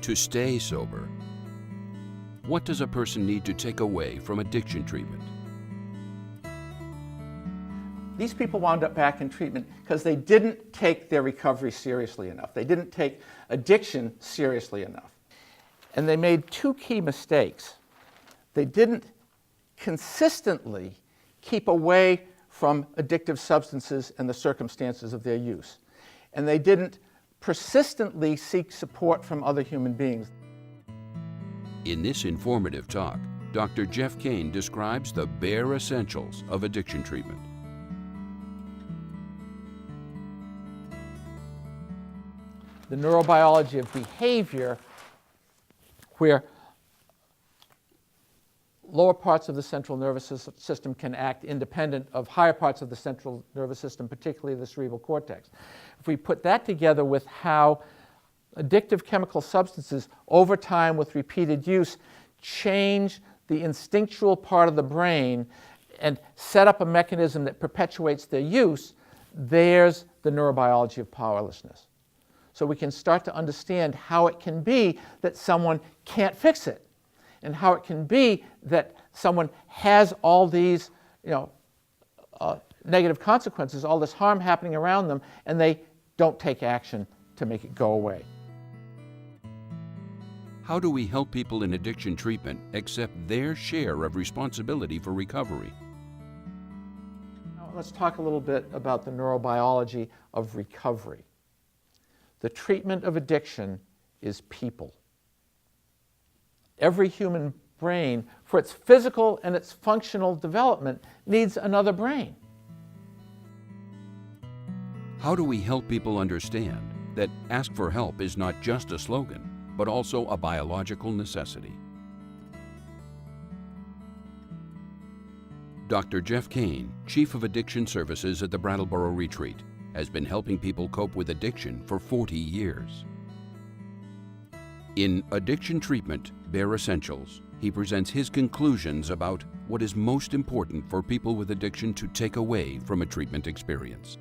to stay sober. What does a person need to take away from addiction treatment? These people wound up back in treatment because they didn't take their recovery seriously enough. They didn't take addiction seriously enough. And they made two key mistakes. They didn't consistently keep away from addictive substances and the circumstances of their use. And they didn't persistently seek support from other human beings. In this informative talk, Dr. Jeff Kane describes the bare essentials of addiction treatment. The neurobiology of behavior, where lower parts of the central nervous system can act independent of higher parts of the central nervous system, particularly the cerebral cortex. If we put that together with how addictive chemical substances over time with repeated use change the instinctual part of the brain and set up a mechanism that perpetuates their use, there's the neurobiology of powerlessness. So we can start to understand how it can be that someone can't fix it, and how it can be that someone has all these negative consequences, all this harm happening around them, and they don't take action to make it go away. How do we help people in addiction treatment accept their share of responsibility for recovery? Now, let's talk a little bit about the neurobiology of recovery. The treatment of addiction is people. Every human brain, for its physical and its functional development, needs another brain. How do we help people understand that ask for help is not just a slogan, but also a biological necessity? Dr. Jeff Kane, Chief of Addiction Services at the Brattleboro Retreat, has been helping people cope with addiction for 40 years. In Addiction Treatment, Bare Essentials, he presents his conclusions about what is most important for people with addiction to take away from a treatment experience.